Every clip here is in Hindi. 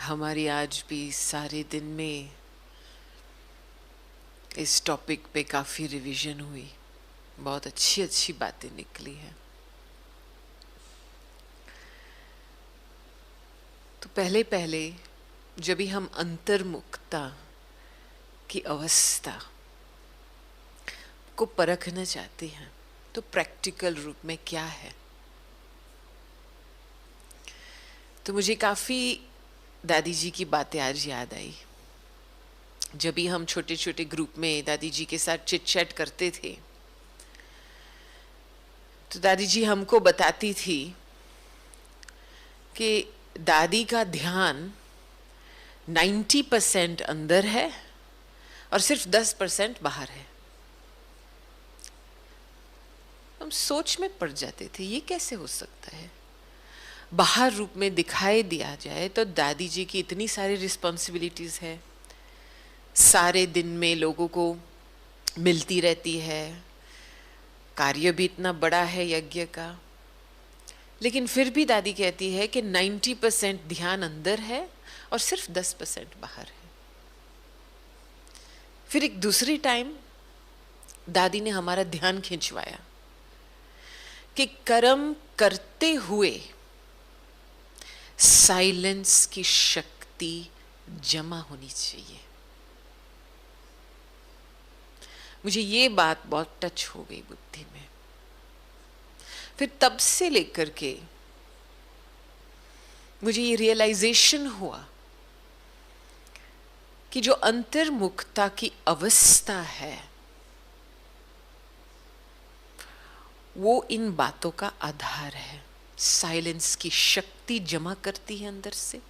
हमारी आज भी सारे दिन में इस टॉपिक पे काफ़ी रिवीजन हुई, बहुत अच्छी अच्छी बातें निकली हैं। तो पहले पहले जब भी हम अंतर्मुखता की अवस्था को परखना चाहते हैं तो प्रैक्टिकल रूप में क्या है, तो मुझे काफ़ी दादी जी की बातें आज याद आई। जब भी हम छोटे छोटे ग्रुप में दादी जी के साथ चिट चैट करते थे तो दादी जी हमको बताती थी कि दादी का ध्यान 90% अंदर है और सिर्फ 10% बाहर है। हम सोच में पड़ जाते थे, ये कैसे हो सकता है। बाहर रूप में दिखाई दिया जाए तो दादी जी की इतनी सारी रिस्पॉन्सिबिलिटीज़ है, सारे दिन में लोगों को मिलती रहती है, कार्य भी इतना बड़ा है यज्ञ का, लेकिन फिर भी दादी कहती है कि 90% ध्यान अंदर है और सिर्फ 10% बाहर है। फिर एक दूसरी टाइम दादी ने हमारा ध्यान खिंचवाया कि कर्म करते हुए साइलेंस की शक्ति जमा होनी चाहिए। मुझे ये बात बहुत टच हो गई बुद्धि में। फिर तब से लेकर के मुझे ये रियलाइजेशन हुआ कि जो अंतर्मुखता की अवस्था है वो इन बातों का आधार है। साइलेंस की शक्ति जमा करती है अंदर से,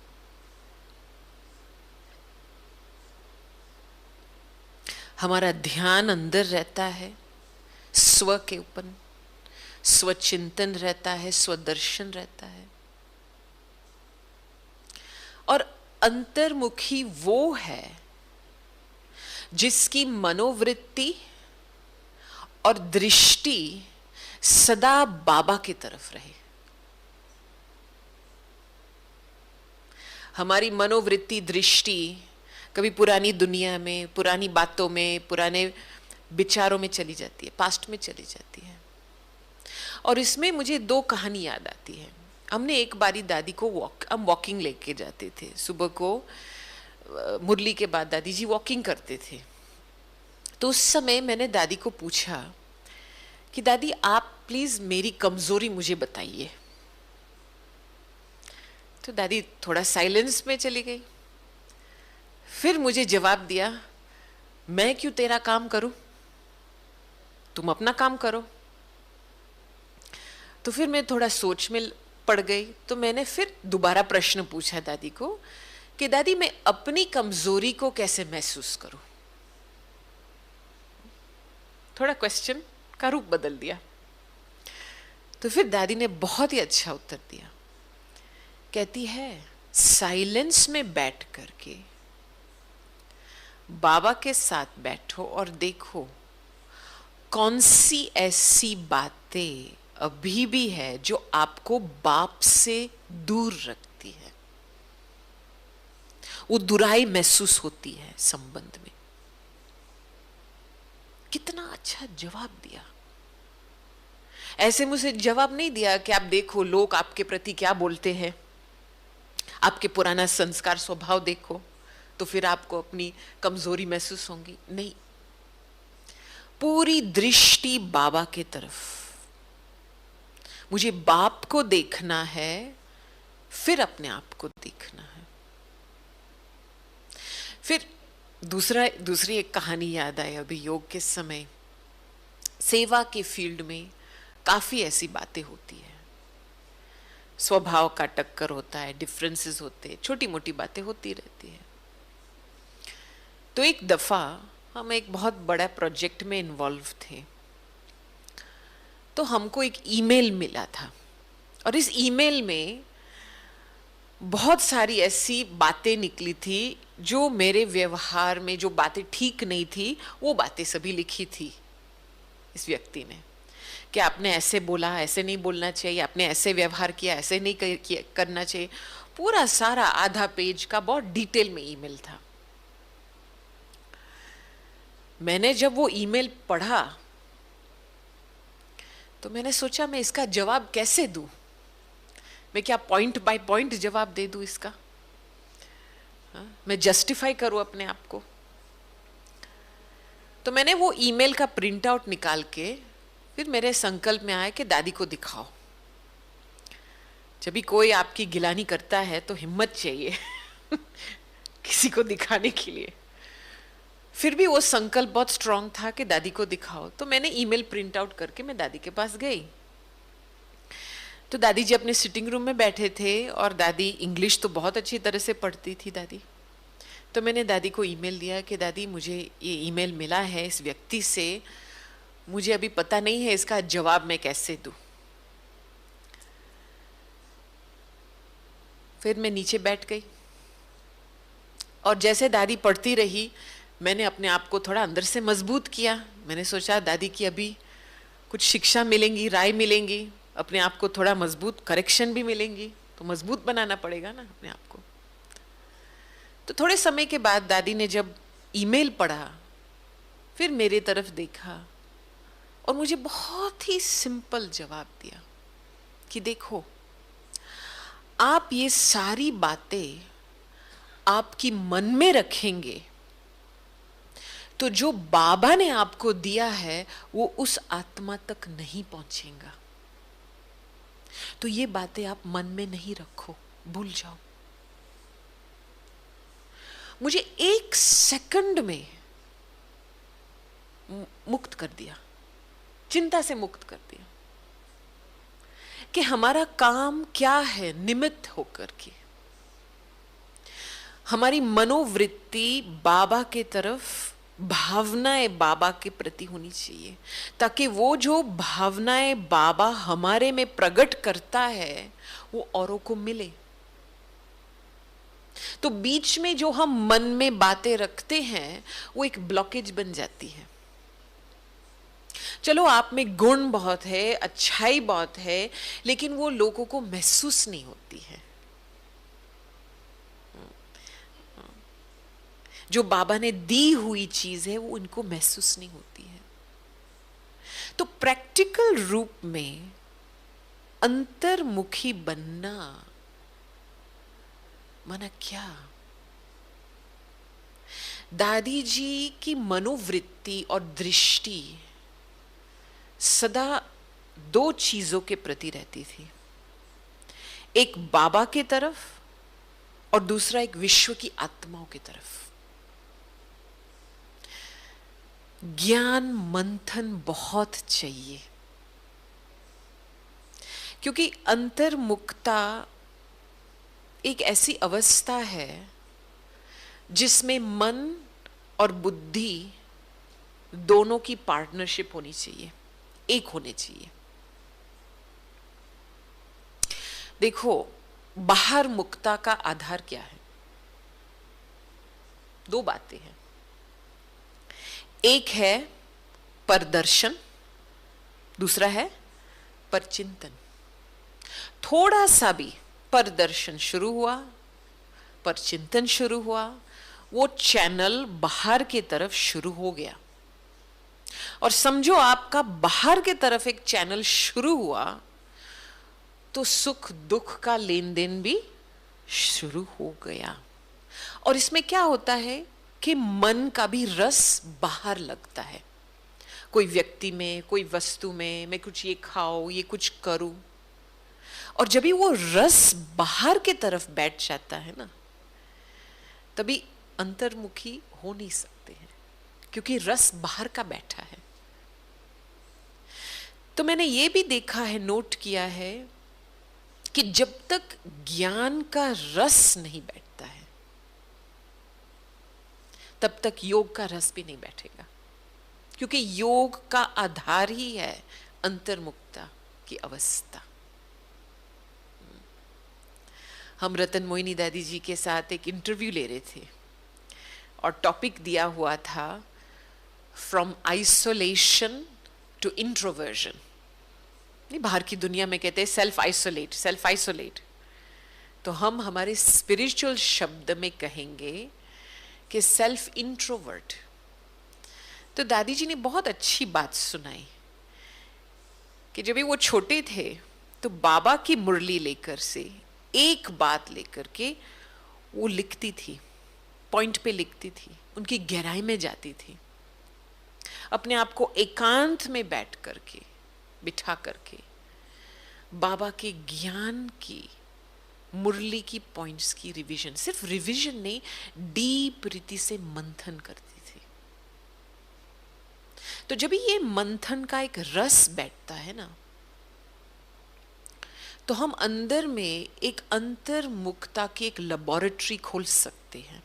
हमारा ध्यान अंदर रहता है, स्व के ऊपर स्वचिंतन रहता है, स्वदर्शन रहता है। और अंतर्मुखी वो है जिसकी मनोवृत्ति और दृष्टि सदा बाबा की तरफ रहे। हमारी मनोवृत्ति दृष्टि कभी पुरानी दुनिया में, पुरानी बातों में, पुराने विचारों में चली जाती है, पास्ट में चली जाती है। और इसमें मुझे दो कहानी याद आती है। हमने एक बारी दादी को हम वॉकिंग लेके जाते थे सुबह को, मुरली के बाद दादी जी वॉकिंग करते थे। तो उस समय मैंने दादी को पूछा कि दादी आप प्लीज मेरी कमजोरी मुझे बताइए। तो दादी थोड़ा साइलेंस में चली गई। फिर मुझे जवाब दिया, मैं क्यों तेरा काम करूं, तुम अपना काम करो। तो फिर मैं थोड़ा सोच में पड़ गई। तो मैंने फिर दोबारा प्रश्न पूछा दादी को कि दादी मैं अपनी कमजोरी को कैसे महसूस करूं। थोड़ा क्वेश्चन का रूप बदल दिया। तो फिर दादी ने बहुत ही अच्छा उत्तर दिया। कहती है साइलेंस में बैठ करके बाबा के साथ बैठो और देखो कौन सी ऐसी बातें अभी भी है जो आपको बाप से दूर रखती है, वो दुराई महसूस होती है संबंध में। कितना अच्छा जवाब दिया। ऐसे मुझे जवाब नहीं दिया कि आप देखो लोग आपके प्रति क्या बोलते हैं, आपके पुराना संस्कार स्वभाव देखो तो फिर आपको अपनी कमजोरी महसूस होंगी। नहीं, पूरी दृष्टि बाबा के तरफ। मुझे बाप को देखना है, फिर अपने आप को देखना है। फिर दूसरी एक कहानी याद आई अभी योग के समय। सेवा के फील्ड में काफी ऐसी बातें होती है, स्वभाव का टक्कर होता है, डिफरेंसेस होते हैं, छोटी मोटी बातें होती रहती है। तो एक दफा हम एक बहुत बड़ा प्रोजेक्ट में इन्वॉल्व थे। तो हमको एक ईमेल मिला था और इस ईमेल में बहुत सारी ऐसी बातें निकली थी जो मेरे व्यवहार में जो बातें ठीक नहीं थी, वो बातें सभी लिखी थी इस व्यक्ति ने कि आपने ऐसे बोला, ऐसे नहीं बोलना चाहिए, आपने ऐसे व्यवहार किया, ऐसे नहीं करना चाहिए। पूरा सारा आधा पेज का बहुत डिटेल में ईमेल था। मैंने जब वो ईमेल पढ़ा तो मैंने सोचा मैं इसका जवाब कैसे दूं। मैं क्या पॉइंट बाय पॉइंट जवाब दे दूं इसका? मैं जस्टिफाई करूं अपने आप को? तो मैंने वो ईमेल का प्रिंट आउट निकाल के फिर मेरे संकल्प में आया कि दादी को दिखाओ। जब भी कोई आपकी गिलानी करता है तो हिम्मत चाहिए किसी को दिखाने के लिए। फिर भी वो संकल्प बहुत स्ट्रांग था कि दादी को दिखाओ। तो मैंने ईमेल प्रिंट आउट करके मैं दादी के पास गई। तो दादी जी अपने सिटिंग रूम में बैठे थे और दादी इंग्लिश तो बहुत अच्छी तरह से पढ़ती थी दादी। तो मैंने दादी को ईमेल दिया कि दादी मुझे ये ईमेल मिला है इस व्यक्ति से, मुझे अभी पता नहीं है इसका जवाब मैं कैसे दूं। फिर मैं नीचे बैठ गई और जैसे दादी पढ़ती रही मैंने अपने आप को थोड़ा अंदर से मजबूत किया। मैंने सोचा दादी की अभी कुछ शिक्षा मिलेंगी, राय मिलेंगी, अपने आप को थोड़ा मजबूत, करेक्शन भी मिलेंगी, तो मजबूत बनाना पड़ेगा ना अपने आप को। तो थोड़े समय के बाद दादी ने जब ईमेल पढ़ा फिर मेरे तरफ देखा और मुझे बहुत ही सिंपल जवाब दिया कि देखो, आप ये सारी बातें आपकी मन में रखेंगे तो जो बाबा ने आपको दिया है वो उस आत्मा तक नहीं पहुंचेगा। तो ये बातें आप मन में नहीं रखो, भूल जाओ। मुझे 1 सेकंड में मुक्त कर दिया, चिंता से मुक्त कर दिया कि हमारा काम क्या है। निमित्त होकर के हमारी मनोवृत्ति बाबा के तरफ, भावनाएं बाबा के प्रति होनी चाहिए, ताकि वो जो भावनाएं बाबा हमारे में प्रकट करता है वो औरों को मिले। तो बीच में जो हम मन में बातें रखते हैं वो एक ब्लॉकेज बन जाती है। चलो आप में गुण बहुत है, अच्छाई बहुत है, लेकिन वो लोगों को महसूस नहीं होती है। जो बाबा ने दी हुई चीज है वो उनको महसूस नहीं होती है। तो प्रैक्टिकल रूप में अंतर्मुखी बनना माना क्या? दादी जी की मनोवृत्ति और दृष्टि सदा 2 चीजों के प्रति रहती थी, एक बाबा के तरफ और दूसरा एक विश्व की आत्माओं की तरफ। ज्ञान मंथन बहुत चाहिए, क्योंकि अंतर्मुखता एक ऐसी अवस्था है जिसमें मन और बुद्धि दोनों की पार्टनरशिप होनी चाहिए, एक होने चाहिए। देखो, बाहर मुक्ता का आधार क्या है? 2 बातें हैं। एक है परदर्शन, दूसरा है परचिंतन। थोड़ा सा भी परदर्शन शुरू हुआ, परचिंतन शुरू हुआ, वो चैनल बाहर की तरफ शुरू हो गया। और समझो आपका बाहर की तरफ एक चैनल शुरू हुआ तो सुख दुख का लेन देन भी शुरू हो गया। और इसमें क्या होता है कि मन का भी रस बाहर लगता है, कोई व्यक्ति में, कोई वस्तु में, मैं कुछ ये खाऊं, ये कुछ करूं। और जब भी वो रस बाहर के तरफ बैठ जाता है ना, तभी अंतर्मुखी हो नहीं सकते हैं, क्योंकि रस बाहर का बैठा है। तो मैंने ये भी देखा है, नोट किया है कि जब तक ज्ञान का रस नहीं बैठता है तब तक योग का रस भी नहीं बैठेगा, क्योंकि योग का आधार ही है अंतर्मुक्ता की अवस्था। हम रतन मोहिनी दादी जी के साथ एक इंटरव्यू ले रहे थे और टॉपिक दिया हुआ था फ्रॉम आइसोलेशन टू इंट्रोवर्जन। नहीं, बाहर की दुनिया में कहते हैं सेल्फ आइसोलेट, सेल्फ आइसोलेट। तो हम हमारे स्पिरिचुअल शब्द में कहेंगे कि सेल्फ इंट्रोवर्ट। तो दादी जी ने बहुत अच्छी बात सुनाई कि जब भी वो छोटे थे तो बाबा की मुरली लेकर से एक बात लेकर के वो लिखती थी, पॉइंट पे लिखती थी, उनकी गहराई में जाती थी, अपने आप को एकांत में बैठ करके बिठा करके बाबा के ज्ञान की, मुरली की पॉइंट्स की रिवीजन, सिर्फ रिवीजन नहीं, डीप रीति से मंथन करती थी। तो जब ये मंथन का एक रस बैठता है ना, तो हम अंदर में एक अंतर्मुखता की एक लेबोरेटरी खोल सकते हैं।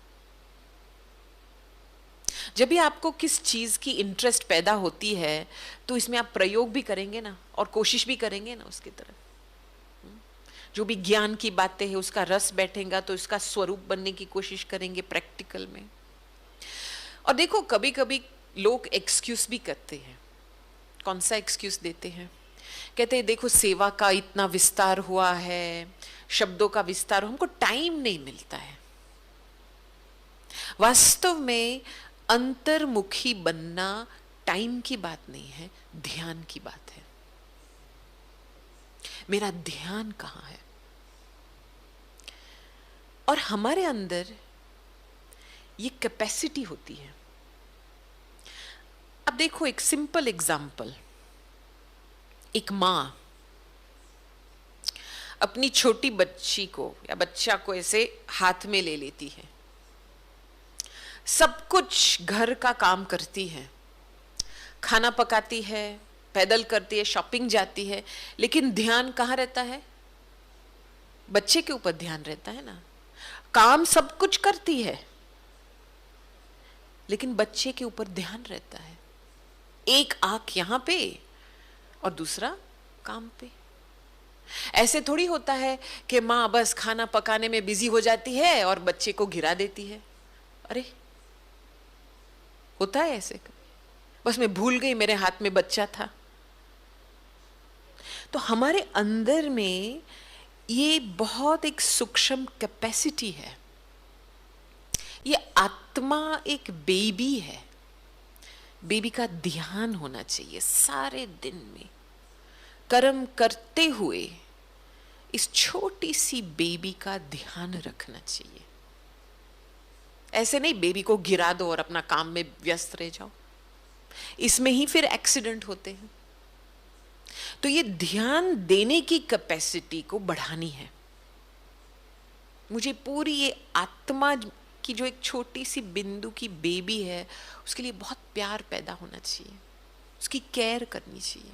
जब भी आपको किस चीज की इंटरेस्ट पैदा होती है तो इसमें आप प्रयोग भी करेंगे ना, और कोशिश भी करेंगे ना उसकी तरफ। जो भी ज्ञान की बातें हैं उसका रस बैठेगा तो इसका स्वरूप बनने की कोशिश करेंगे प्रैक्टिकल में। और देखो, कभी कभी लोग एक्सक्यूज भी करते हैं। कौन सा एक्सक्यूज देते हैं? कहते हैं देखो सेवा का इतना विस्तार हुआ है, शब्दों का विस्तार, हमको टाइम नहीं मिलता है। वास्तव में अंतर्मुखी बनना टाइम की बात नहीं है, ध्यान की बात है। मेरा ध्यान कहाँ है? और हमारे अंदर ये कैपेसिटी होती है। अब देखो एक सिंपल एग्जाम्पल, एक मां अपनी छोटी बच्ची को या बच्चा को ऐसे हाथ में ले लेती है, सब कुछ घर का काम करती है, खाना पकाती है, पैदल करती है, शॉपिंग जाती है, लेकिन ध्यान कहाँ रहता है? बच्चे के ऊपर ध्यान रहता है ना। काम सब कुछ करती है लेकिन बच्चे के ऊपर ध्यान रहता है। एक आंख यहां पे और दूसरा काम पे। ऐसे थोड़ी होता है कि मां बस खाना पकाने में बिजी हो जाती है और बच्चे को गिरा देती है। अरे होता है ऐसे कभी? बस मैं भूल गई मेरे हाथ में बच्चा था। तो हमारे अंदर में ये बहुत एक सूक्ष्म कैपेसिटी है। ये आत्मा एक बेबी है। बेबी का ध्यान होना चाहिए सारे दिन में। कर्म करते हुए इस छोटी सी बेबी का ध्यान रखना चाहिए। ऐसे नहीं बेबी को गिरा दो और अपना काम में व्यस्त रह जाओ, इसमें ही फिर एक्सीडेंट होते हैं। तो ये ध्यान देने की कैपेसिटी को बढ़ानी है। मुझे पूरी ये आत्मा की जो एक छोटी सी बिंदु की बेबी है उसके लिए बहुत प्यार पैदा होना चाहिए, उसकी केयर करनी चाहिए।